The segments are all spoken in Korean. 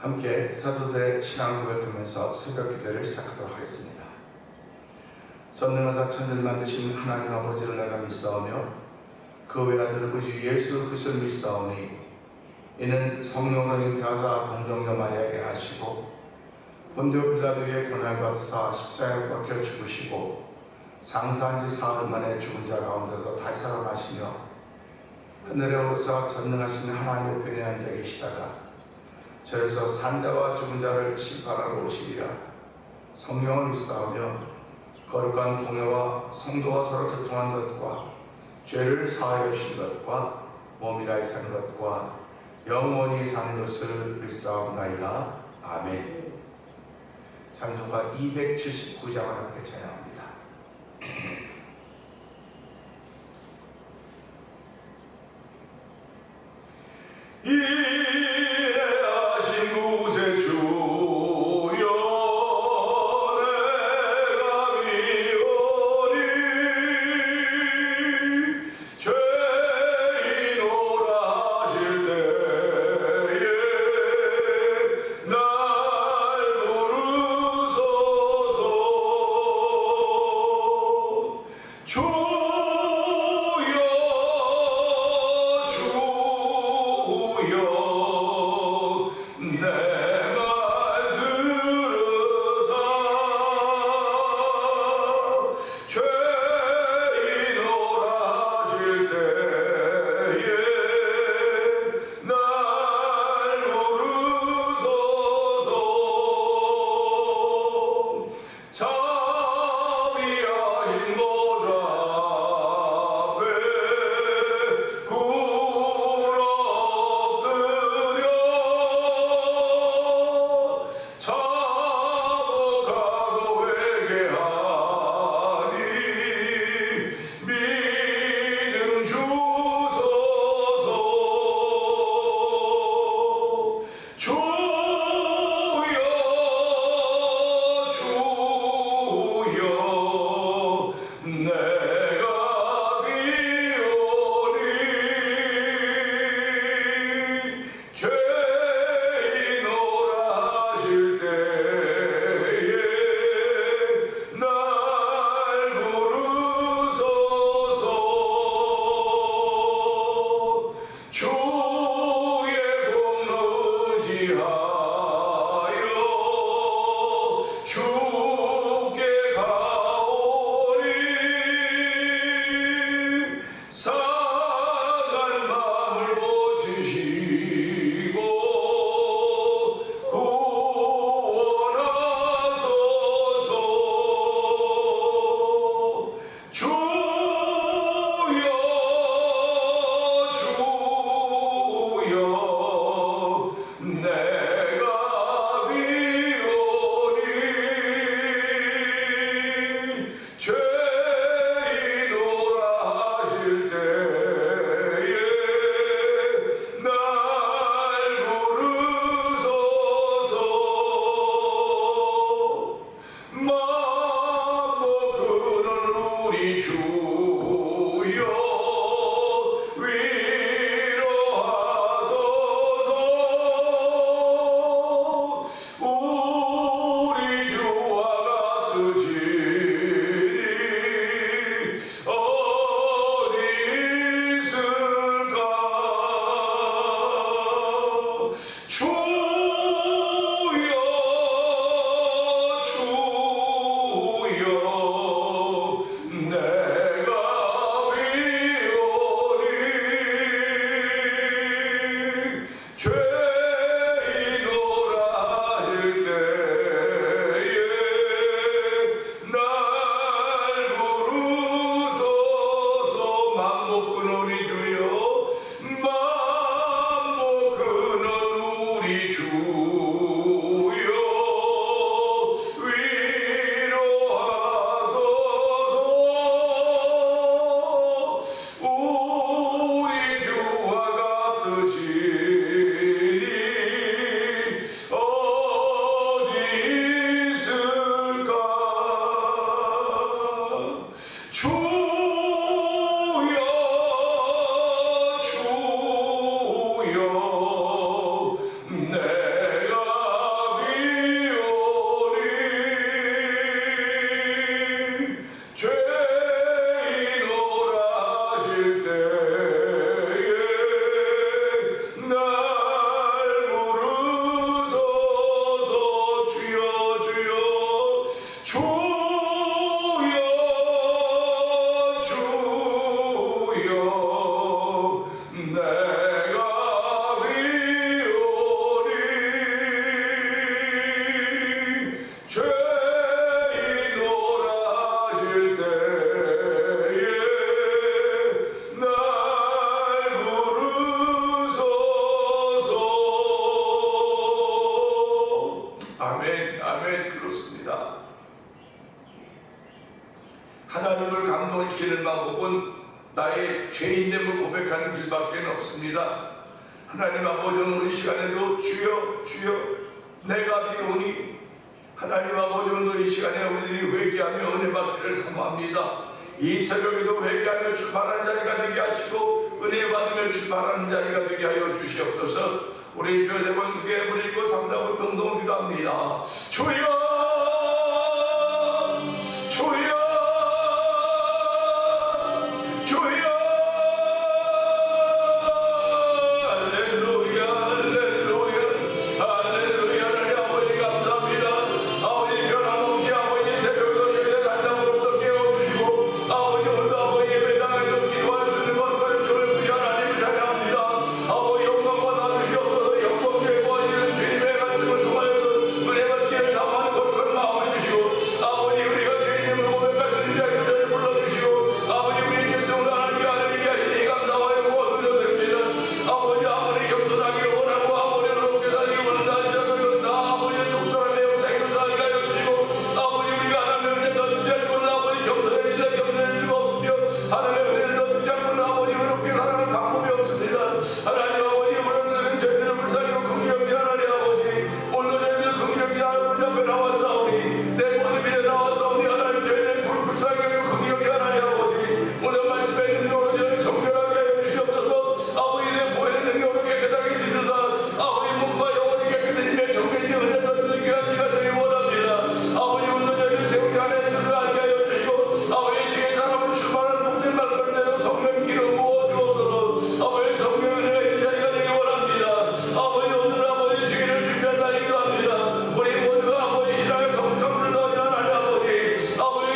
함께 사도들의 신앙 고백하면서 새벽 기도를 시작하도록 하겠습니다. 전능하사 천지를 만드신 하나님 아버지를 내가 믿사오며 그 외아들 우리 예수 그리스도를 믿사오니 이는 성령으로 잉태하사 동정녀 마리아에게 하시고 본디오 빌라도의 고난을 받으사 십자가에 박혀 죽으시고 상사한 지 사흘 만에 죽은 자 가운데서 다시 살아나시며 하늘에 오르사 전능하신 하나님 우편에 앉아 계시다가 저에서 산자와 죽은 자를 심판하러 오시리라. 성령을 믿사오며 거룩한 공회와 성도가 서로 교통한 것과 죄를 사하여 주신 것과 몸이 다시 사는 것과 영원히 사는 것을 믿사옵나이다. 아멘. 찬송가 279장을 함께 찬양합니다. 이래하신 곳에 주여 내가 비오니 죄인오라 하실 때에 날 부르소서. 주여 주여 아멘, 아멘. 그렇습니다. 하나님을 감동시키는 방법은 나의 죄인됨을 고백하는 길밖에 없습니다. 하나님 아버지, 오늘 이 시간에도 주여 주여 내가 비오니, 하나님 아버지, 오늘 이 시간에 우리들이 회개하며 은혜 받기를 사모합니다. 이 새벽에도 회개하며 출발하는 자리가 되게 하시고 은혜 받으며 출발하는 자리가 되게 하여 주시옵소서. 우리 주여 세 번 크게 부르고 3, 4분 동동 기도합니다. 주여 주여 주여. 할렐루야 할렐루야 할렐루야. 하나님 아버지 감사합니다. 아버지 변함없이 아버지 새벽으로 예배 단장으로부터 깨워주시고 아버지 오늘도 아버지 예배당에서 기도할 수 있는 것을 주를 하나님을 찬양합니다. 아버지 영광 받아주시옵소서. 영광 되고 주님의 말씀을 통하여서 은혜 받기를 사모하는 거룩한 마음을 주시고 아버지 우리가 주님을 고백할 수 있는 자리에 저를 불러주시고 아버지 우리의 결성을 하나님께 하나님께 하시니 감사와 영광을 돌려드립니다. 아버지 아무리 겸손하기를 원하고 아무리 어렵게 살기 원한다 할지라도 이건 다 아버지의 속사람의 역사에 살게 하여 주시고 아버지 우리가 하나님의 은혜를 더 듣지 않고는 아버지 겸손해지다 겸손해질 수가 없으며 하나님의 은혜를 더 듣지 않고는 아버지 어렵게 살아가는 방법이 없습니다. 하나님 아버지 우리는 저희들을 불쌍히고 긍휼히 하나님 아버지 오늘도 저희들 긍휼히 아버지 앞에 나왔사오니 내 모습에 나왔사오니 하나님 저희들 불쌍히고 긍휼히 하나님 아버지 오늘 말씀의 능력으로 저희를 정결하게 하여 주시옵소서. 아버지 내 보이는 능력으로 깨끗하게 씻으사 아버지 몸과 영혼이 깨끗해지며 정결히 은혜를 얻는 귀한 시간 되기 원합니다. 아버지 오늘 저희를 세우지 않은 뜻을 알게 하여 주시고 아버지 주의 사람을 출발하는 목된 말씀대로 성령 기름 부어 주옵소서. 아버지 성령 은혜가 있는 자리가 되기 원합니다. 아버지 오늘 아버지 주기를 준비한 날이기도 합니다. 우리 모두가 아버지 신앙의 성숙함을 더하지 하나님 아버지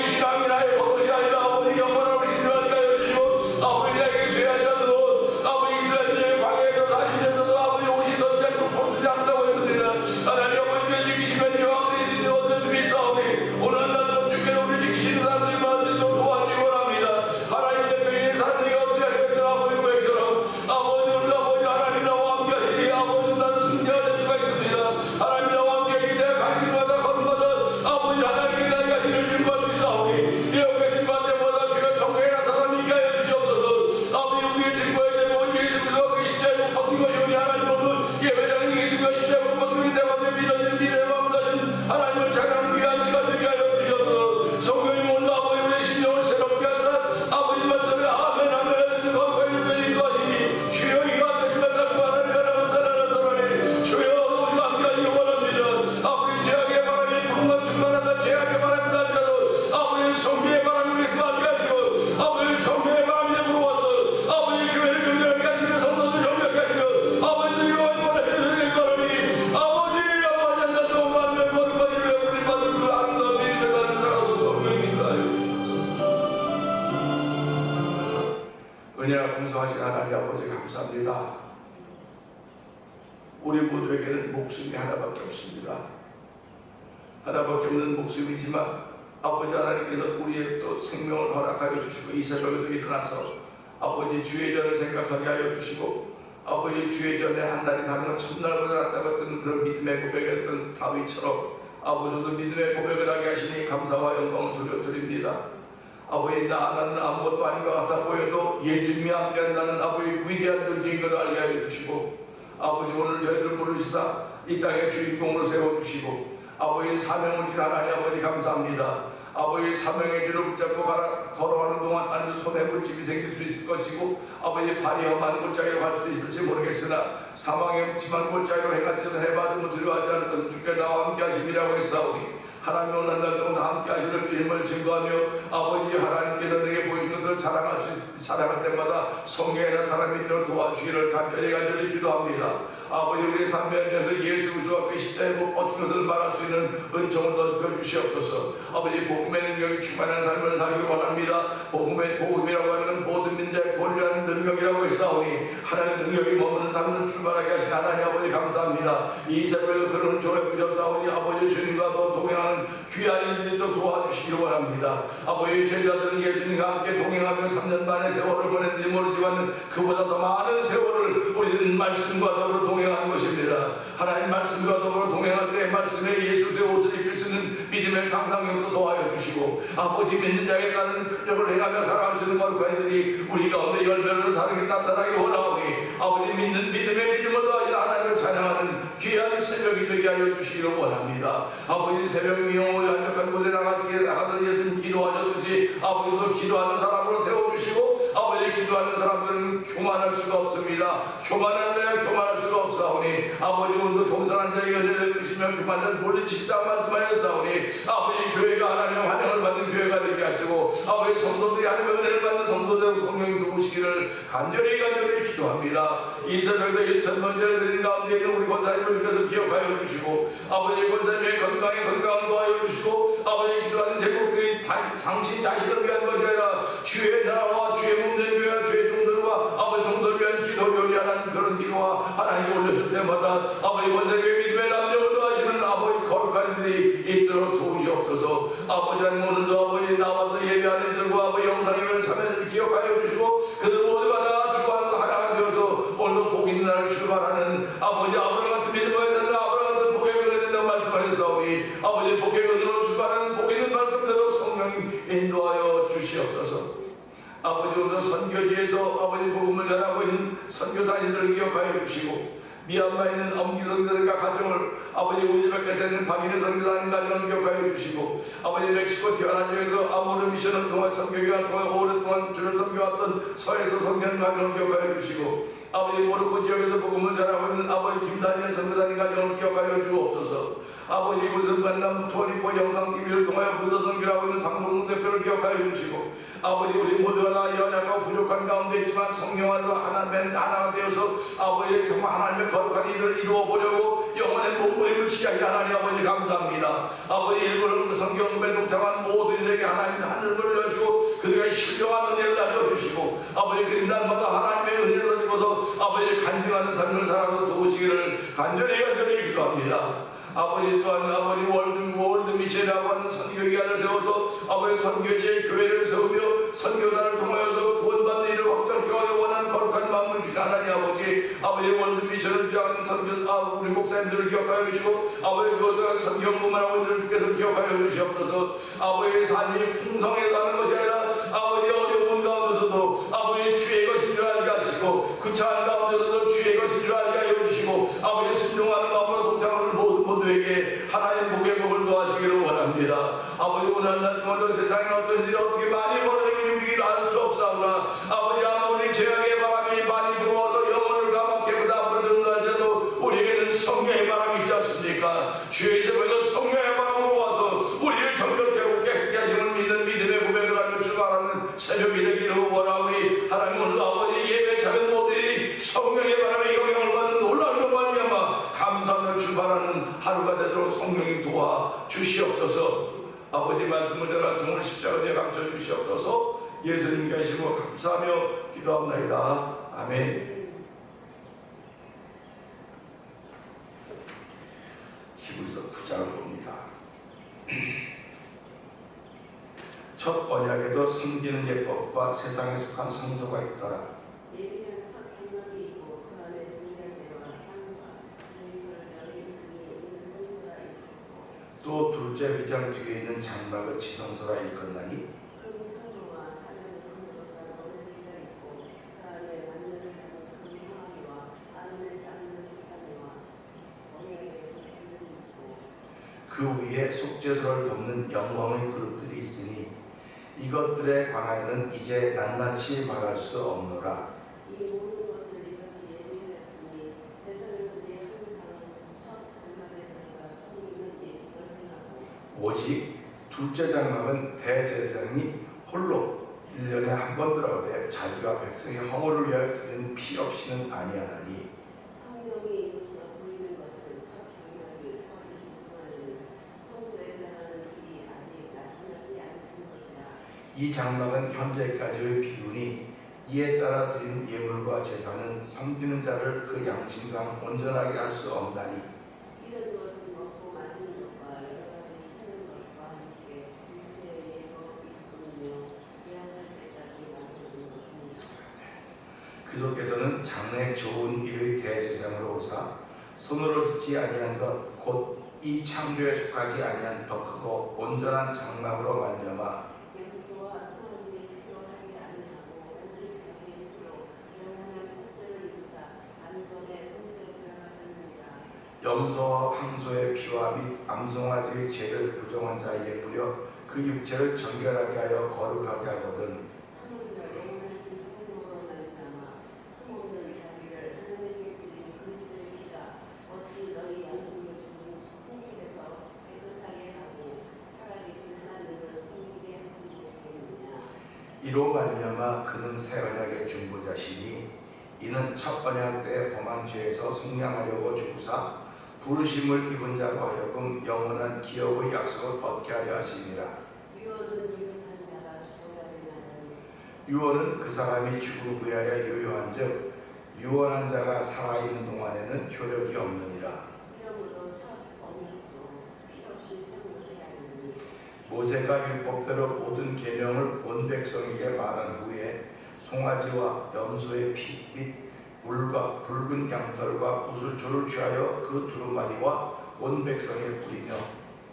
신앙이 나의 것이 아니라 아버지 영원한 신뢰하게 하여 주시고 아버지 나에게 수혜하지 않도록 아버지 이스라엘의 광야에서 40년에서도 아버지 옷이 덧지 않고 벗지 않다고 했습니다. 하나님 아버지께 지키시면 여호와께서 있는 어떤 믿사오니 오늘 날도 주께서 우리 지키시는 사람들이 많을 수 있도록 도와주기 원합니다. 하나님 대표의 사람들이 없지 않겠던 아버지 고백처럼 아버지 오늘 아버지 하나님 나와 함께 하시니 아버지 나는 승자가 될 수가 있습니다. 하나님 나와 함께 하시니 내가 가는 길마다 걸음마다 아버지 하나님께 나가 이를 증거할 수 있사오니 이렇게 증거할 때마다 주가 성경에 나타나 믿게 하여 주시옵소서. 아버지 우리의 증거의 제목은 예수 그리스도가 그 십자가에 못 박힌 것이오니 하나님 오늘 예배당에 예수가 십자가에 못 박힌 때마다 믿어지는 미래의 마음을 가진 하나님을 찬양하는 귀한 시간 되게 하여 주시옵소서. 성경이 오늘 아버지 우리의 심령을 새롭게 하사 아버지 말씀에 아멘 아멘 하시는 거룩한 일들을 인도하시니 주여 이가 안 되시면 다시 하나님 하나님 살아나서라니 주여 우리가 함께하시기 원합니다. 아버지 죄악의 바람이 분간 충만하다 죄악의 바람이 날지라도 아버지 성비의 바람이 있으면 함께하시고 아버지 성비의 바람이 불어와서 아버지 교회를 정결하게 하시며 성도들 정결하게 하시며 아버지 이루어진 원하시는 사람이 아버지 한자 동안에 거룩한 일을 우리 받은 그 아름다운 믿음의 삶을 살아도 성령입니다 하여 주시옵소서. 은혜와 공소하신 하나님 아버지 감사합니다. 우리 모두에게는 목숨이 하나밖에 없습니다. 하나밖에 없는 목숨이지만 아버지 하나님께서 우리의 또 생명을 허락하여 주시고 이 새벽에도 일어나서 아버지 주의 전을 생각하게 하여 주시고 아버지 주의 전에 한 날이 다른 첫날보다 낫다고 했던 그런 믿음의 고백이었던 다윗처럼 아버지도 믿음의 고백을 하게 하시니 감사와 영광을 돌려드립니다. 아버지 나는 아무것도 아닌 것 같아 보여도 예수님이 함께한다는 아버지 위대한 존재인 것을 알게 하여 주시고 아버지 오늘 저희를 부르시사 이 땅의 주인공으로 세워주시고 아버지 사명을 주신 하나님 아버지 감사합니다. 아버지 사명의 줄을 붙잡고 걸어가는 동안 아주 손에 물집이 생길 수 있을 것이고 아버지 발이 험한 골짜기로 갈 수도 있을지 모르겠으나 사망의 험한 골짜기로 해갈지도 해봐도 두려워하지 않을 것은 주께 나와 함께 하심이라고 했사오니 하나님 오늘 날 동안 함께 하시는 주님을 증거하며 아버지 하나님께서 내게 보여준 것들을 자랑할 때마다 성령에 나타나 믿도록 도와주시기를 간절히 기도합니다. 아버지 우리의 삶에 대해서 예수 그리스도와 그 십자가에 못 박힌 것을 말할 수 있는 은총을 더 주시옵소서. 아버지 복음의 능력이 충만한 삶을 살기 원합니다. 복음이라고 하는 건 모든 민자의 권리라는 능력이라고 했사오니 하나님의 능력이 머무는 삶을 출발하게 하신 하나님 아버지 감사합니다. 이 새벽에도 그런 은총을 부셨사오니 아버지 주님과 더 동행하는 귀한 일들이 또 도와주시기를 원합니다. 아버지 제자들은 예수님과 함께 동행하며 3년 반의 세월을 보냈는지 모르지만 그보다 더 많은 세월을 우리는 말씀과 더불어 동행하는 것입니다. 하나님 말씀과 더불어 동행할 때 말씀에 예수의 옷을 입힐 수 있는 믿음의 상상력도 도와여 주시고 아버지 믿는 자에 따른 표적을 행하며 살아갈 수 있는 거룩한 이들이 우리 가운데 열매로 다르게 나타나기 원하오니 아버지 믿는 믿음의 믿음을 더하신 하나님을 찬양하는 귀한 새벽이 되게 하여 주시기를 원합니다. 아버지 새벽 미용을 한적한 곳에 나가서 예수님 기도하셨듯이 아버지도 기도하는 사람으로 세워주시고 아버지 기도하는 사람들은 교만할 수가 없습니다. 교만하려야 교만할 수가 없사오니 아버지 오늘도 동산한 자에게 은혜를 주시며 교만을 물리치시다 말씀하였사오니 아버지 교회가 하나님의 환영을 받는 교회가 되게 하시고 아버지 성도들이 하나님의 은혜를 받는 성도들로 성령이 도우시기를 간절히 기도합니다. 이 새벽에 1,000번째를 드린 가운데 있는 우리 권사님을 주께서 기억하여 주시고 아버지 권사님의 건강에 건강을 도하여 주시고 아버지 기도하는 제국들이 당신 자신을 위한 것이 아니라 주의 나라와 주의 몸된 교회와 주의 종들과 아버지 성도를 위한 기도 요리하는 그런 기도와 하나님께 올려줄 때마다 아버지 권사님의 믿음의 남력을 도하시는 아버지 거룩한 일이 있도록 도우시옵소서. 아버지 하나님 오늘도 아버지 나와서 예배하는 이들과 아버지 영상을 참여를 기억하여 주시고 그들 모두가 다 주관하고 하나가 되어서 오늘도 복 있는 날을 출발하는 아버지 아브라함 같은 믿음을 가진다 아브라함 같은 복의 은혜를 된다고 말씀하셨사오니 아버지 복의 은혜로 출발하는 복 있는 발걸음대로 성령 인도하여 주시옵소서. 아버지 오늘 선교지에서 아버지 복음을 전하고 있는 선교사님들을 기억하여 주시고 미얀마에 있는 엄기 선교사님과 가정을 아버지 우즈베키스에 있는 박인혜 선교사님 가정을 기억하여 주시고 아버지 멕시코 티와나 지역에서 아모르 미션을 통한 선교기간을 통해 오랫동안 주를 선교했던 서에서 선교하는 가정을 기억하여 주시고 아버지 모로코 지역에서 복음을 전하고 있는 아버지 김다니엘 선교사님 가정을 기억하여 주옵소서. 아버지 이곳을 만남 토니포 영상TV를 통하여 문서선교하고 있는 박문웅 대표를 기억하여 주시고 아버지 우리 모두가 다 연약하고 부족한 가운데 있지만 성령 안으로 하나가 되어서 아버지 정말 하나님의 거룩한 일을 이루어보려고 영원의 몸부림을 치게 하나님 아버지 감사합니다. 아버지 일본을 성경에 동참한 모든 이들에게 하나님 하늘을 여시고 그들에게 신령한 은혜를 알려주시고 아버지 그 날마다 하나님의 은혜를 입어서 아버지 간증하는 삶을 살아서 도우시기를 간절히 기도합니다. 아버지 또한 아버지 월드 미션이라고 하는 선교기관을 세워서 아버지 선교지의 교회를 세우며 선교사를 통하여서 구원받는 일을 확장케 하여 원하는 거룩한 마음을 주신 하나님 아버지 월드 미션을 주장하는 우리 목사님들을 기억하여 주시고 아버지 그 선교분만하고 있는 주께서 기억하여 주시옵소서. 아버지 삶이 풍성해 가는 것이 아니라 아버지 어려운 가운데서도 아버지 주의 것인 줄 알게 하시고 구차한 가운데서도 주의 것인 줄 알게 하여 주시고 아버지 순종하는 마음으로 동참하는 모두에게 하나님 복의 복을 도와주시기를 원합니다. 아버지 오늘 한 날 동안 세상에 어떤 일이 어떻게 많이 벌어지는지 우리가 알 수 없사오나 아버지 아무리 재앙의 바람이 많이 불어와서 영혼을 가맣게 부담을 할지라도 우리에게는 성령의 바람이 있지 않습니까? 주의 제보에서 성령의 바람으로 와서 우리를 정결케 하고 깨끗게 하시는 믿는 믿음의 고백을 하며 출발하는 새벽이 되기를 원하오니 하나님 오늘 아버지 예배 작은 모두이 성령의 바람에 영향을 받는 놀라운 것과 말미암아 감사하며 출발하는 하루가 되도록 성령이 도와 주시옵소서. 아버지 말씀을 전하 종을 십자가에 감춰 주시옵소서. 예수님 계시고 감사하며 기도합나이다. 아멘. 히브리서 9장을 봅니다. 첫 언약에도 섬기는 예법과 세상에 속한 성소가 있더라. 예비한 첫 장막이 있고 그 안에 등잔대와 상과 진설면이 있으니 이는 성소라 일컫고 또 둘째 비장 뒤에 있는 장막을 지성소라 일컫나니 금통로와 사면 금으로 쌓은 오늘기가 있고 그 안에 만년을 하는 금황이와 아론을 쌓는 지팡이와 언약의 도끼들이 있고 그 위에 속죄소를 덮는 영광의 그릇들이 있으니 이것들에 관하여는 이제 낱낱이 말할 수 없노라. 이 모든 것을 이같이 예비하였으니 제사장들이 항상 첫 장막에 들어가 섬기는 예식을 행하고 오직 둘째 장막은 대제사장이 홀로 1년에 한 번 들어가되 자기가 백성의 허물을 위하여 드리는 피 없이는 아니하나니 성령이 이루어서 보이는 것은 첫 장막이 서 있을 동안에는 성소에 들어가는 길이 아직 나타나지 않은 것이라. 이 장막은 현재까지의 비운이 이에 따라 드린 예물과 제사는 섬기는 자를 그 양심상 온전하게 할 수 없나니 이런 것은 먹고 마시는 것과 여러 가지 씻는 것과 함께 둘째 예법이 있으며 예언할 때까지 만드는 것입니다. 그속에서는 장래 좋은 일의 대제사장으로 오사 손으로 짓지 아니한 것 곧 이 창조에 속하지 아니한 더 크고 온전한 장막으로 말미암아 염소와 송아지를 필요하지 아니하고 오직 자기의 피로 영원한 속죄를 이루사 안건의 성소에 들어가셨느니라. 염소와 황소의 피와 및 암송아지의 죄를 부정한 자에게 뿌려 그 육체를 정결하게 하여 거룩하게 하거든. 하물며 영원하신 생명으로 말미암아 흠없는 자기를 하나님께 드린 그리스도의 피가 어찌 너희 양심을 주는 신실에서 깨끗하게 하고 살아계신 하나님을 섬기게 하지 못했느냐. 이로 말미암아 그는 새 언약의 중보자시니 이는 첫 언약 때 범한 죄에서 속량하려고 주구사 부르심을 입은 자로 하여금 영원한 기업의 약속을 얻게 하려 하심이라. 유언은 유효한 자가 죽어야 되나니 유언은 그 사람이 죽음을 위하여 유효한즉 유언한 자가 살아있는 동안에는 효력이 없느니라. 이러므로 첫 언약도 필요없이 산 것이 아니니 모세가 율법대로 모든 계명을 온 백성에게 말한 후에 송아지와 염소의 피 및 물과 붉은 양털과 우슬초를 취하여 그 두루마리와 온 백성에 뿌리며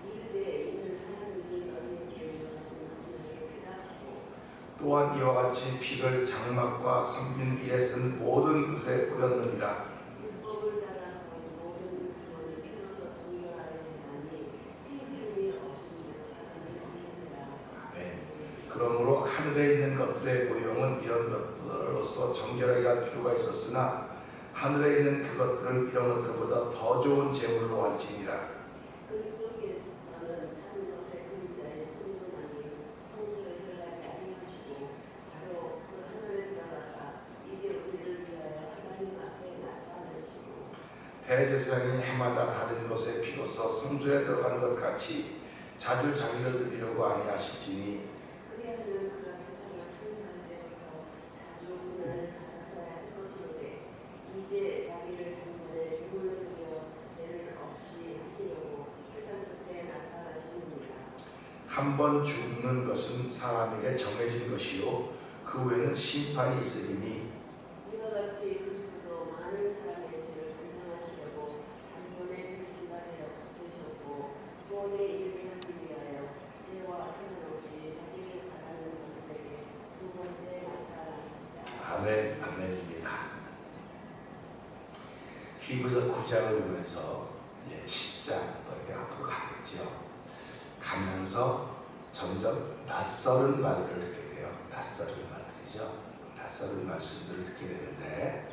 이르되 이는 하나님이 너희에게 유언하신 언약의 피라고. 또한 이와 같이 피를 장막과 섬긴 일에 쓴 모든 것에 뿌렸느니라. 율법을 따라 거의 모든 구원을 피로써 성결하려 하나니 피 흘림이 없음즉 사람이 없느니라. 아멘. 그러므로 하늘에 있는 것들의 모형은 이런 것들로서 정결하게 할 필요가 있었으나 하늘에 있는 그것들은 이런 것들보다 더 좋은 제물로 할지니라. 그리스도께서는 참 것의 그림자의 손님하니 성소에 들어가지 아니하시고 바로 그 하늘에 들어가사 이제 우리를 위하여 하나님 앞에 나타나시고 대제사장이 해마다 다른 것의 피로써 성소에 들어간 것 같이 자주 자기를 드리려고 아니하실지니 그리하면 그가 세상을 창조할 때부터 자주 그날을 받았어야 할 것이로되 이제 자기를 단번에 제물로 드려 죄를 없이 하시려고 세상 끝에 나타나시느니라. 한 번 죽는 것은 사람에게 정해진 것이요 그 후에는 심판이 있으리니 이와 같이 그리스도도 많은 사람의 죄를 감당하시려고 단번에 들으시가 되셨고 구원에 이르게 하기 위하여 죄와 상관없이 자기를 바라는 자들에게 두 번째 나타나시다. 아멘, 아멘입니다. 히브리서 9장을 보면서 10장 이렇게 앞으로 가겠죠. 가면서 점점 낯설은 말들을 듣게 돼요. 낯설은 말들이죠. 낯설은 말씀들을 듣게 되는데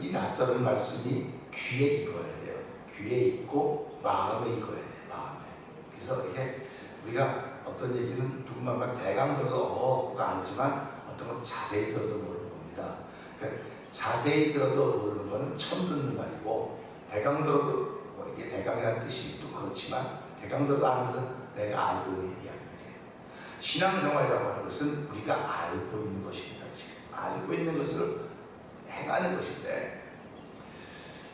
이 낯설은 말씀이 귀에 익어야 돼요. 귀에 익고 마음에 익어야 돼요. 마음에. 그래서 이렇게 우리가 어떤 얘기는 누구만 대강 들어도 알지만 어떤 건 자세히 들어도 모르는 겁니다. 그러니까 자세히 들어도 모르는 거는 처음 듣는 말이고 대강 들어도 이게 대강이라는 뜻이 또 그렇지만 대강 들어도 아는 것은 내가 알고 있는 이야기들이에요. 신앙생활이라고 하는 것은 우리가 알고 있는 것입니다. 지금 알고 있는 것을 행하는 것인데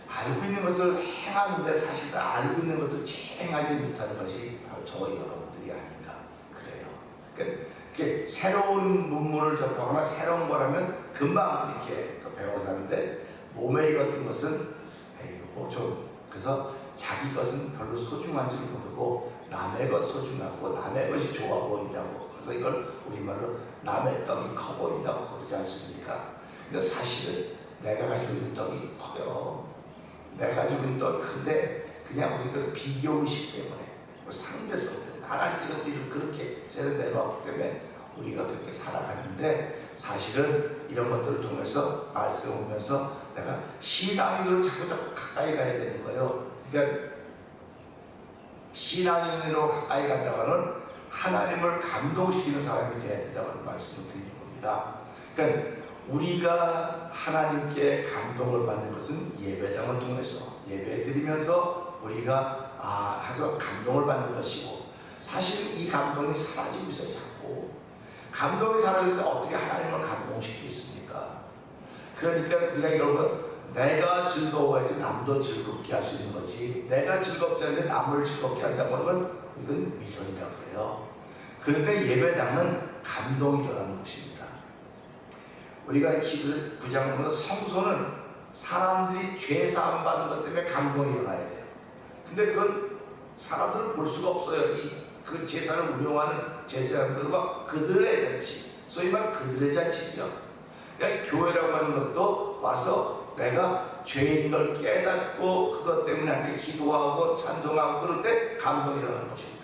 알고 있는 것을 행하는데 사실 알고 있는 것을 행하지 못하는 것이 바로 저 여러분들이 아닌가 그래요. 그러니까 이렇게 새로운 문물을 접하거나 새로운 거라면 금방 이렇게 배워서 하는데 몸에 익었던 것은 그래서 자기 것은 별로 소중한 줄 모르고 남의 것 소중하고 남의 것이 좋아 보인다고 그래서 이걸 우리말로 남의 떡이 커 보인다고 그러지 않습니까? 근데 사실은 내가 가지고 있는 떡이 커요. 내가 가지고 있는 떡이 큰데 그냥 우리가 비교의식 때문에 상대성 때문에 하나님께서 우리를 그렇게 세련내놓았기 때문에 우리가 그렇게 살아가는데 사실은 이런 것들을 통해서 말씀을 보면서 내가 신앙인으로 자꾸 가까이 가야 되는 거예요. 그러니까 신앙인으로 가까이 간다고는 하나님을 감동시키는 사람이 되어야 된다는 말씀을 드리는 겁니다. 그러니까 우리가 하나님께 감동을 받는 것은 예배당을 통해서 예배 드리면서 우리가 해서 감동을 받는 것이고 사실 이 감동이 사라지고 있어요. 자꾸 감동이 사라질 때 어떻게 하나님을 감동시키겠습니까? 그러니까 우리가 이런 거 내가 즐거워야지 남도 즐겁게 할 수 있는 거지 내가 즐겁지 않은데 남을 즐겁게 한다고 하는 건 이건 위선이라고 해요. 그러니까 예배당은 감동이 일어나는 것입니다. 우리가 히브리서 9장 보면 성소는 사람들이 죄 사함 받은 것 때문에 감동이 일어나야 돼요. 근데 그건 사람들은 볼 수가 없어요. 그 제사를 운영하는 제사장들과 그들의 잔치, 소위 말하는 그들의 잔치죠. 그러니까 교회라고 하는 것도 와서 내가 죄인 걸 깨닫고 그것 때문에 하나님 기도하고 찬송하고 그럴 때 감동이 일어나는 것입니다.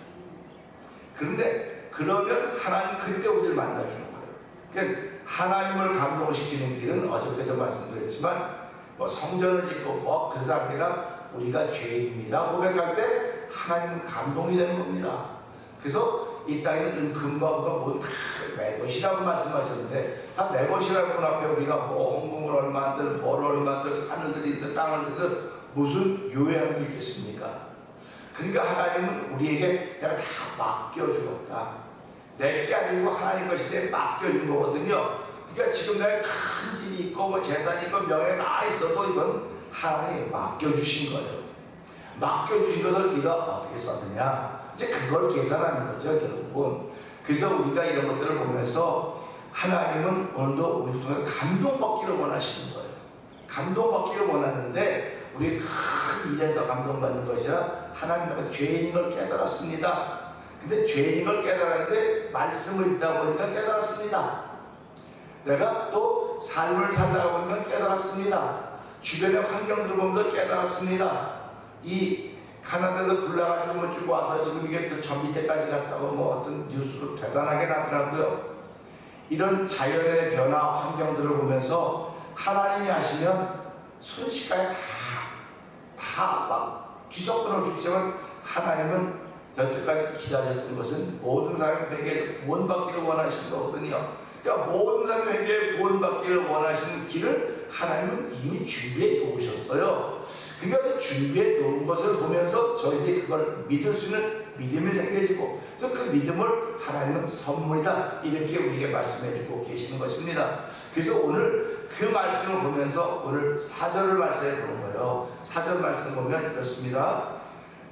그런데 그러면 하나님 그때 우리를 만나주는 거예요. 그러니까 하나님을 감동시키는 길은 어저께도 말씀드렸지만 뭐 성전을 짓고 그래서 아니라 우리가 죄인입니다 고백할 때 하나님은 감동이 되는 겁니다. 그래서 이 땅에는 은금과 은과 모두 다 내 것이라고 말씀하셨는데 다 내 것이라고 그 앞에 우리가 뭐 홍금을 얼마들 뭘 얼마들 산을 들이든 땅을 들이든 무슨 요해한 게 있겠습니까? 그러니까 하나님은 우리에게 내가 다 맡겨주었다. 내게 아니고 하나님 것인데 맡겨준 거거든요. 그러니까 지금 내가 큰 집이 있고 뭐 재산이 있고 명예 다 있어도 이건 하나님이 맡겨주신 거예요. 맡겨주신 것을 네가 어떻게 썼느냐, 이제 그걸 계산하는 거죠 결국은. 그래서 우리가 이런 것들을 보면서 하나님은 오늘도 우리를 통해 감동받기를 원하시는 거예요. 감동받기를 원하는데 우리 큰 일에서 감동받는 것이 아니라 하나님 내가 죄인인 걸 깨달았습니다. 근데 죄인인 걸 깨달았는데 말씀을 읽다 보니까 깨달았습니다. 내가 또 삶을 살다가 보니까 깨달았습니다. 주변의 환경들 보면서 깨달았습니다. 이 가나다에서 불나가지고 뭐 쭉 와서 지금 이게 저 밑에까지 갔다고 뭐 어떤 뉴스로 대단하게 나더라고요. 이런 자연의 변화 환경들을 보면서 하나님이 하시면 순식간에 다 막 뒤섞어놓을 수 있지만 하나님은 여태까지 기다렸던 것은 모든 사람이 회개에서 구원받기를 원하시는 거거든요. 그러니까 모든 사람이 회개에 구원받기를 원하시는 길을 하나님은 이미 준비해 놓으셨어요. 그러니까 그 준비해 놓은 것을 보면서 저희들이 그걸 믿을 수 있는 믿음이 생겨지고, 그래서 그 믿음을 하나님은 선물이다 이렇게 우리에게 말씀해 주고 계시는 것입니다. 그래서 오늘 그 말씀을 보면서 오늘 4절을 말씀해 보는 거예요. 4절 말씀 보면 이렇습니다.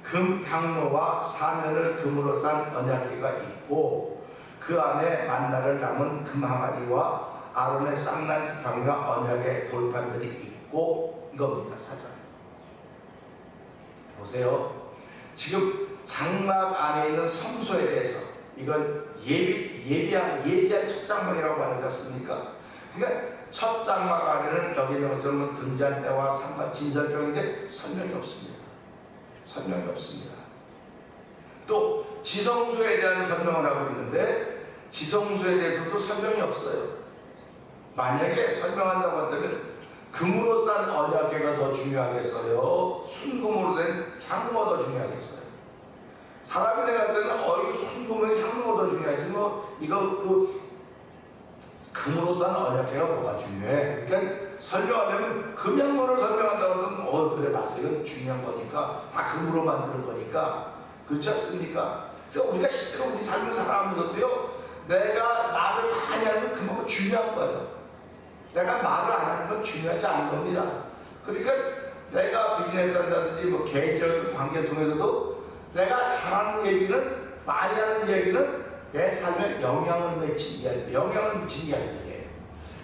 금 향로와 사면을 금으로 싼 언약궤가 있고 그 안에 만나를 담은 금 항아리와 아론의 쌍난 지팡이와 언약의 돌판들이 있고, 이겁니다. 4절 보세요. 지금 장막 안에 있는 성소에 대해서 이건 예비한 첫 장막이라고 말하지 않습니까? 그러니까 첫 장막 안에는 여기 있는 것처럼 등잔대와 상과 진설병인데 설명이 없습니다. 설명이 없습니다. 또 지성소에 대한 설명을 하고 있는데 지성소에 대해서도 설명이 없어요. 만약에 설명한다고 한다면 금으로 싼 언약궤가 더 중요하겠어요? 순금으로 된 향로가 더 중요하겠어요? 사람이 생각할 때는 순금으로 된 향로가 더 중요하지 이거 금으로 싼 언약궤가 뭐가 중요해? 그러니까 설명하려면 금향로를 설명한다고 하면 그래 맞아, 이건 중요한 거니까 다 금으로 만드는 거니까, 그렇지 않습니까? 그래서 우리가 실제로 우리 삶을 살아가면서도요, 내가 말을 많이 하는 건 그만큼 중요한 거예요. 내가 말을 안 하는 건 중요하지 않은 겁니다. 그러니까 내가 비즈니스 한다든지 뭐 개인적인 관계를 통해서도 내가 잘하는 얘기는, 많이 하는 얘기는 내 삶에 영향을 미친 이야기들이에요.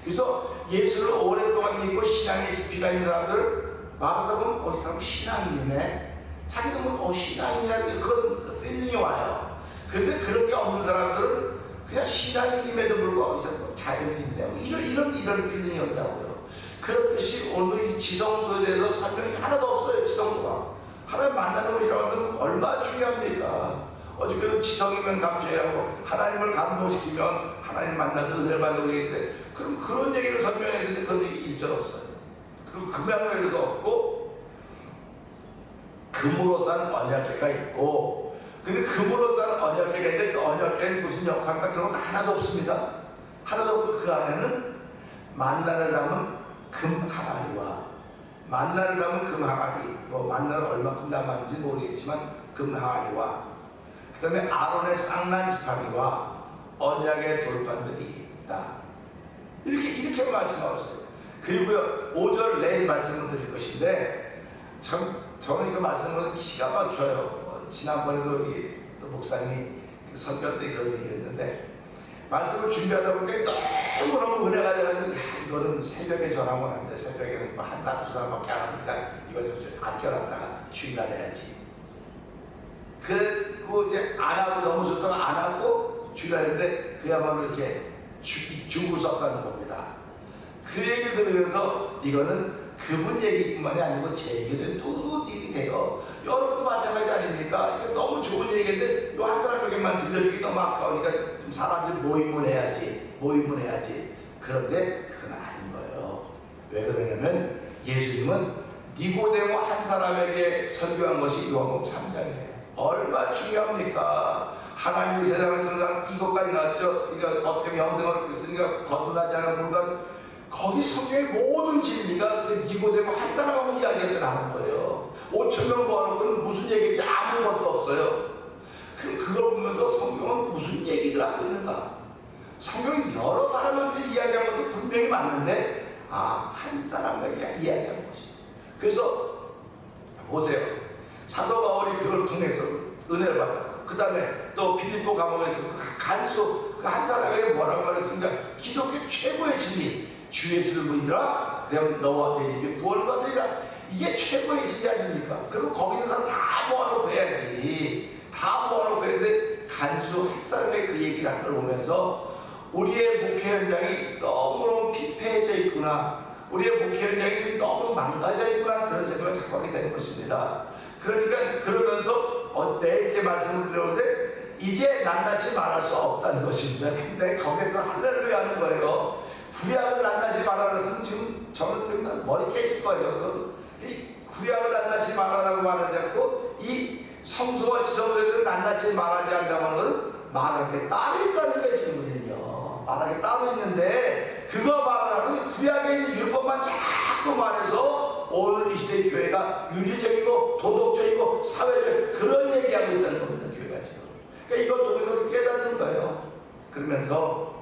그래서 예수를 오랫동안 믿고 신앙의 깊이가 있는 사람들 말하다 보면 이 사람 신앙인이네, 자기도 뭐 신앙인이라는 그런 필링이 와요. 그런데 그런 게 없는 사람들은 그냥 신앙인임에도 불구하고 자연인이네, 이런 필링이 온다고요. 그렇듯이 오늘 이 지성소에 대해서 설명이 하나도 없어요. 지성소가 하나님 만나는 것이라고 하면 얼마나 중요합니까? 어저께도 지성이면 감사하고 하나님을 감동시키면 하나님 만나서 은혜를 받는 거겠는데, 그럼 그런 얘기를 설명해야 되는데 그런 얘기 일절 없어요. 그리고 금양로에 대해서 없고 금으로 싼 언약궤가 있고, 근데 금으로 싼 언약궤가 있는데 그 언약궤는 무슨 역할인가 그런 건 하나도 없습니다. 하나도 없고 그 안에는 만나를 담은 금 항아리와 만나를 담은 금 항아리, 뭐 만나를 얼마큼 담았는지 모르겠지만 금 항아리와 그 다음에 아론의 쌍난 지팡이와 언약의 돌판들이 있다. 이렇게 말씀하셨어요. 그리고요 5절 내일 말씀을 드릴 것인데 저는 이거 말씀은 기가 막혀요. 지난번에도 또 목사님이 그 설교 때 그런 얘기를 했는데, 말씀을 준비하다 보니까 너무너무 은혜가 돼가지고 이거는 새벽에 전하면 안 돼. 새벽에는 뭐 한 사람 두 사람밖에 안 하니까 이거 좀 아껴놨다가 주일날 해야지. 그리고 이제 안 하고 너무 좋다가 안 하고 죽이라는데 그야말로 이렇게 죽을 썼다는 겁니다. 그 얘기를 들으면서 이거는 그분 얘기뿐만이 아니고 제 얘기는 도둑이 돼요. 여러분도 마찬가지 아닙니까? 이게 너무 좋은 얘기인데 요 한 사람에게만 들려주기 너무 아까우니까 좀 사람들 모임을 해야지. 그런데 그건 아닌 거예요. 왜 그러냐면 예수님은 니고데모 한 사람에게 설교한 것이 요한복음 3장이에요. 얼마나 중요합니까? 하나님이 세상을 천상 이것까지 나왔죠. 그러니까 어떻게 영생을 얻고 있으니까 거듭나지 않은 물건 거기 성경의 모든 진리가 그 니고데모 한 사람하고 이야기할 때 나온 거예요. 5,000명 모아놓고는 무슨 얘기인지 아무것도 없어요. 그럼 그걸 보면서 성경은 무슨 얘기를 하고 있는가? 성경이 여러 사람한테 이야기한 것도 분명히 맞는데 한 사람에게 이야기한 것이. 그래서 보세요. 사도 바울이 그걸 통해서 은혜를 받았고 그 다음에 또 빌립보 감옥에서 그 간수 그 한 사람에게 뭐라고 말했습니까? 기독교 최고의 진리 주 예수를 믿으라 그러면 너와 내 집이 구원을 받으리라. 이게 최고의 진리 아닙니까? 그리고 거기 있는 사람 다 모아놓고 해야지. 다 모아놓고 했는데 간수 한 사람의 그 얘기를 하는 걸 보면서 우리의 목회 현장이 너무너무 피폐해져 있구나. 우리의 목회 현장이 너무 망가져 있구나. 그런 생각을 자꾸 하게 되는 것입니다. 그러니까 그러면서 내 이제 말씀을 드렸는데 이제 낱낱이 말할 수 없다는 것입니다. 근데 거기에서 할렐루야 하는 거예요. 구약을 낱낱이 말하라 했으면 지금 저는 머리 깨질 거예요. 구약을 낱낱이 말하라고 말하지 않고 이 성소와 지성소에 낱낱이 말하지 않다면 말할 게 따로 있다는 거예요. 지금은요. 말할 게 따로 있는데 그거 말하라고 구약에 있는 율법만 자꾸 말해서 오늘 이 시대의 교회가 윤리적이고 도덕적이고 사회적 그런 얘기하고 있다는 겁니다. 교회가 지금. 그러니까 이걸 통해서 깨닫는 거예요. 그러면서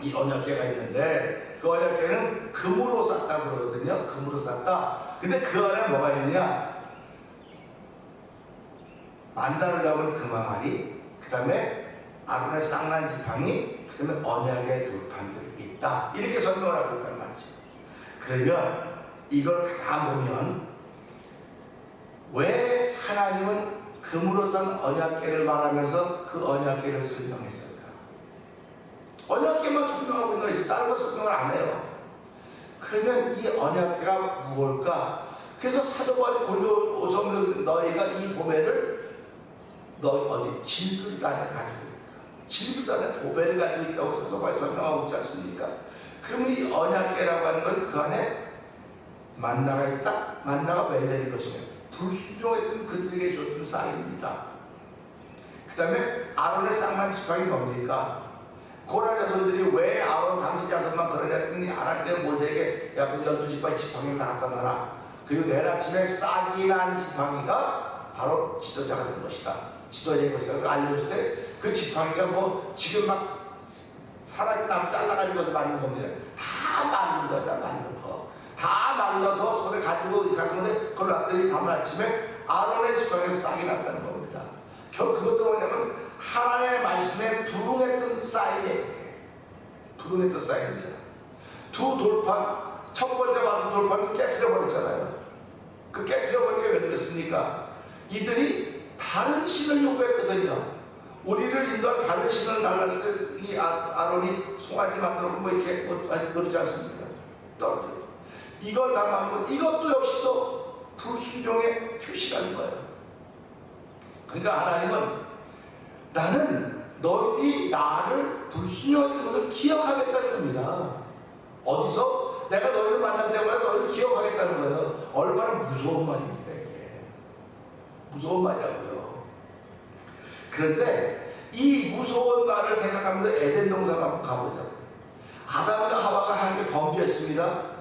이 언약궤가 있는데 그 언약궤는 금으로 쌌다 그러거든요. 금으로 쌌다. 근데 그 안에 뭐가 있느냐? 만다를 잡은 금항아리, 그 다음에 아론의 쌍난 지팡이, 그 다음에 언약의 돌판들이 있다. 이렇게 설명을 하고 있단 말이죠. 그러면 이걸 다 보면 왜 하나님은 금으로 싼 언약궤를 말하면서 그 언약궤를 설명했을까? 언약궤만 설명하고 있는 거지 다른 거 설명을 안 해요. 그러면 이 언약궤가 무엇일까? 그래서 사도 바울이 골로새서 너희가 이 보배를 너희 어디 질그릇 안에 가지고 있다. 질그릇 안에 보배를 가지고 있다고 사도 바울이 설명하고 있지 않습니까? 그러면 이 언약궤라고 하는 건 그 안에 만나가 있다. 만나가 왜 내린 것이냐? 불순종했던 그들에게 줬던 쌀입니다. 그 다음에 아론의 쌍난 지팡이 뭡니까? 고라 자손들이 왜 아론 당신 자손만 그러냐 했더니 하나님께서 모세에게 야 그 12지팡이 지팡이를 다 갖다 놔라. 그리고 내일 아침에 싹이 난 지팡이가 바로 지도자가 된 것이다. 지도자인 것이다. 그걸 알려줄 때 그 지팡이가 뭐 지금 막 사람이 남 잘라가지고 만든 겁니다. 다 만든 거야. 다 만든 거. 다 말라서 손에 가지고 가는데 그걸 놨더니 다음 아침에 아론의 지팡이가 싹이 났다는 겁니다. 그것도 뭐냐면 하나님의 말씀에 불응했던 사인이에요. 불응했던 사인입니다. 두 돌판, 첫 번째 받은 돌판을 깨트려 버렸잖아요. 그 깨트려 버린 게 왜 그랬습니까? 이들이 다른 신을 요구했거든요. 우리를 인도할 다른 신을 날랐을 때 이 아론이 송아지 만들어 뭐 이렇게 그러지 않습니까? 떨어져. 이걸 당하고 이것도 역시도 불순종의 표시라는 거예요. 그러니까 하나님은 나는 너희들이 나를 불순종하는 것을 기억하겠다는 겁니다. 어디서? 내가 너희를 만날 때마다 너희를 기억하겠다는 거예요. 얼마나 무서운 말입니까 이게. 무서운 말이라고요. 그런데 이 무서운 말을 생각하면서 에덴 동산 한번 가보자고요. 아담과 하와가 하나님께 범죄했습니다.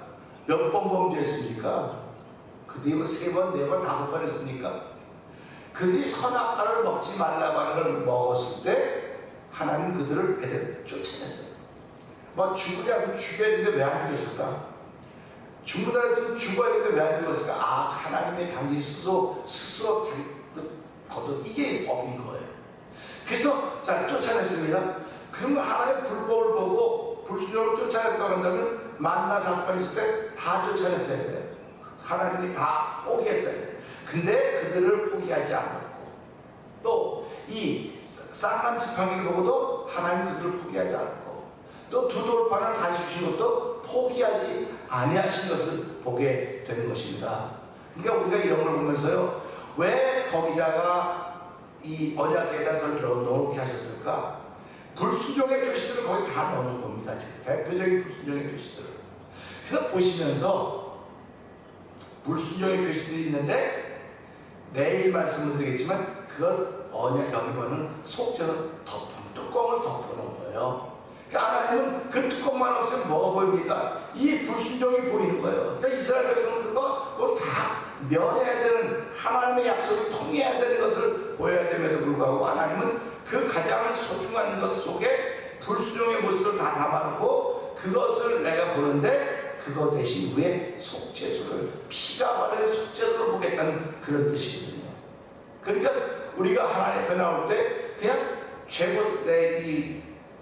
몇 번 범죄했습니까? 그들이 뭐 3번, 4번, 5번 했습니까? 그들이 선악과를 먹지 말라고 하는 걸 먹었을 때 하나님 그들을 에덴 쫓아냈어요. 뭐 죽으려면 죽여야 되는데 왜 안 죽였을까? 죽는다 했으면 죽어야 되는데 왜 안 죽었을까? 하나님의 당신 스스로 자기 거둬. 이게 법인 거예요. 그래서 자 쫓아냈습니다. 그러면 하나님의 불법을 보고 불순종을 쫓아냈다고 한다면 만나 사건이 있을 때 다 쫓아냈어야 돼요. 하나님이 다 포기했어야 돼요. 근데 그들을 포기하지 않았고 또 이 쌍난 지팡이를 보고도 하나님 그들을 포기하지 않고 또 두 돌판을 다시 주신 것도 포기하지 아니하신 것을 보게 되는 것입니다. 그러니까 우리가 이런 걸 보면서요, 왜 거기다가 이 언약궤에다 그걸 넣어놓게 하셨을까? 불순종의 표시들을 거기 다 넣는 겁니다. 지금 대표적인 불순종의 표시들을. 그래서 보시면서 불순종의 표시들이 있는데 내일 말씀을 드리겠지만 그걸 언약 여기 보면 속죄로 뚜껑을 덮어놓은 거예요. 그러니까 하나님은 그 뚜껑만 없으면 뭐가 보입니까? 이 불순종이 보이는 거예요. 그러니까 이스라엘 백성은 그거 다 면해야 되는, 하나님의 약속을 통해야 되는 것을 보여야 됨에도 불구하고 하나님은 그 가장 소중한 것 속에 불순종의 모습을 다 담아놓고 그것을 내가 보는데 그거 대신 위에 속죄소를, 피가 바른 속죄소를 보겠다는 그런 뜻이거든요. 그러니까 우리가 하나님 앞에 나올 때 그냥 죄고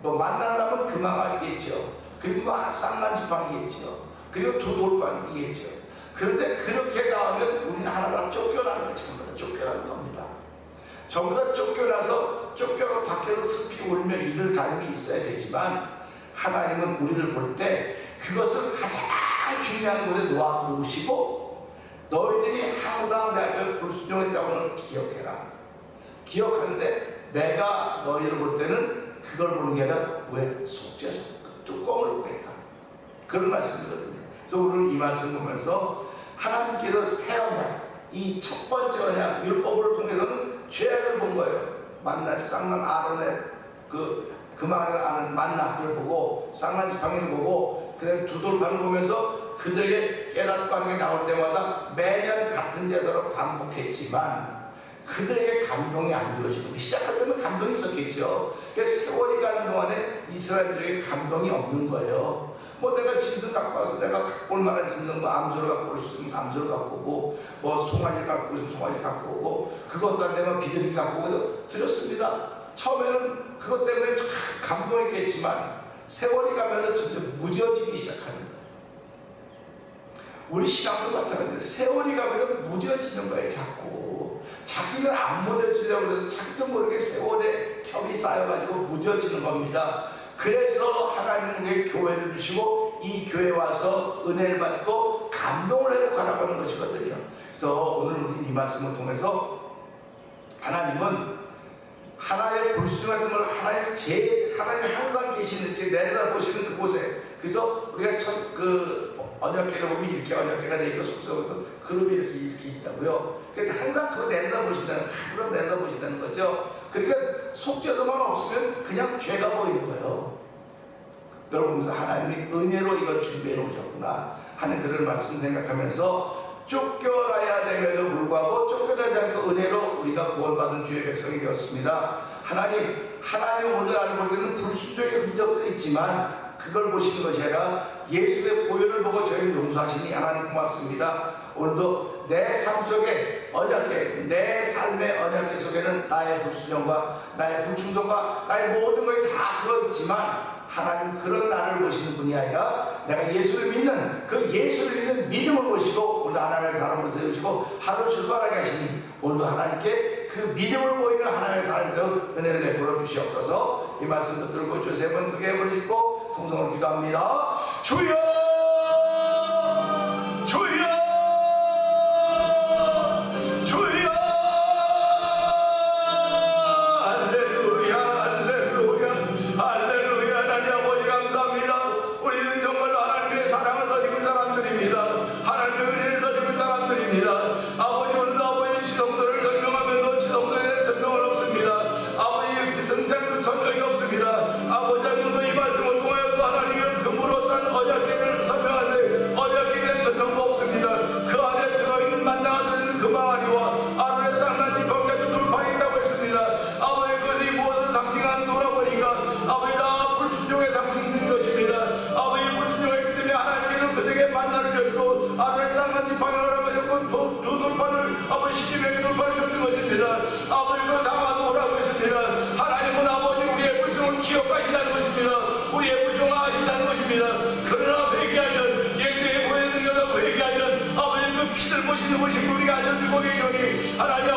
뭐 만나려면 그 망아리겠죠. 그리고 쌍난 지팡이겠죠. 그리고 두 돌판이겠죠. 그런데 그렇게 나오면 우리는 하나가 쫓겨나는 거, 전부 다 쫓겨나는 겁니다. 전부 다 쫓겨나서 밖에서 습히 울며 이를 가림이 있어야 되지만 하나님은 우리를 볼 때 그것을 가장 중요한 곳에 놓으시고 너희들이 항상 내 앞에 불순종했다고는 기억해라. 기억하는데 내가 너희를 볼 때는 그걸 보는 게 아니라 왜 속죄소, 뚜껑을 보겠다. 그런 말씀이거든요. 그래서 오늘 이 말씀 보면서 하나님께서 새 언약, 이 첫 번째 언약, 율법을 통해서는 죄악을 본 거예요. 쌍난 아론의 그만한 아는 만나를 보고 쌍난 지팡이를 보고 그 다음에 두 돌판을 보면서 그들에게 깨닫고 하는 게 나올 때마다 매년 같은 제사로 반복했지만 그들에게 감동이 안 이루어지는 거예요. 시작할 때는 감동이 있었겠죠. 그래서 세월이 가는 동안에 이스라엘들에게 감동이 없는 거예요. 뭐 내가 짐승 갖고 와서 내가 갖고 올 만한 짐승, 뭐 암소를 갖고 올 수 있으면 암소를 갖고 오고 뭐 송아지를 갖고 오면 송아지 갖고 오고 그것도 안 되면 비둘기 갖고 오고 드렸습니다. 처음에는 그것 때문에 참 감동했겠지만 세월이 가면서 점점 무뎌지기 시작하는 거예요. 우리 신앙도 마찬가지예요. 세월이 가면 무뎌지는 거예요. 자기는 안 무뎌지려고 해도 자기도 모르게 세월에 겹이 쌓여가지고 무뎌지는 겁니다. 그래서 하나님은 우리에게 교회를 주시고 이 교회에 와서 은혜를 받고 감동을 회복하라고 하는 것이거든요. 그래서 오늘 우리 이 말씀을 통해서 하나님은 하나님의 불순종했던 걸 하나님이 항상 계시는 이렇게 내려다보시는 그곳에, 그래서 우리가 언약궤를 보면 이렇게 언약궤가 돼 있고 속죄하고 그룹이 이렇게 있다고요. 그러니까 항상 그거 내려다보신다는 거죠. 그러니까 속죄소만 없으면 그냥 죄가 보이는 거예요. 여러분, 하나님이 은혜로 이걸 준비해 놓으셨구나 하는 그런 말씀 생각하면서 쫓겨나야 됨에도 불구하고 쫓겨나지 않고 은혜로 우리가 구원받은 주의 백성이 되었습니다. 하나님 오늘 알고 볼 때는 불순종의 흔적들이 있지만 그걸 보시는 것이 아니라 예수의 보혈을 보고 저희를 용서하시니 하나님 고맙습니다. 오늘도 내 삶 속에 언약궤, 내 삶의 언약궤 속에는 나의 불순종과 나의 불충성과 나의 모든 것이 다 들어있지만 하나님 그런 나를 보시는 분이 아니라 내가 예수를 믿는 그 예수를 믿는 믿음을 보시고 오늘 하나님의 사람을 세우시고 하루 출발하게 하시니 오늘도 하나님께 그 믿음을 보이는 하나님의 사람들로 은혜를 내버려 주시옵소서. 이 말씀 붙들고 주 세 번 크게 부르짖고 통성으로 기도합니다. 주여, 주여, 주여. 할렐루야, 할렐루야, 할렐루야. 하나님 아버지 감사합니다. 우리는 정말 하나님의 사랑을 더 입은 사람들입니다. 하나님의 은혜를 더 입은 사람들입니다. 아버지, 오늘도 아버지 지성도를 설명하면서 지성도에 대한 설명은 없습니다. 아버지 등장도 설명이 없습니다. 아버지 하나님도 이 말씀을 통하여서 하나님의 금으로 산 언약궤를 설명하는데 언약궤에 대한 설명도 없습니다. 그 안에 들어있는 만나가 들어있는 그 망아리와 아론의 쌍난 지팡이가 돌판이 있다고 했습니다. 아버지 그것이 무엇을 상징하는 돌아보니까 아버지 다 불순종의 상징인 것입니다. 아버지 불순종했기 때문에 하나님께는 그들에게 만나를 줬고 아론의 쌍난 지팡이를 하라고 두 돌판을 아버지 12명의 돌판을 줬던 것입니다. 아버지 그거 담아놓으라고 했습니다. 하나님은 아버지 우리의 불순종을 기억하신다는 것입니다. 우리의 불순종을 아신다는 것입니다. 그러나 회개하면 예수의 보혈의 능력으로 회개하면 아버지 그 피를 보시는 것이 우리가 알려주고 계시오니 하나님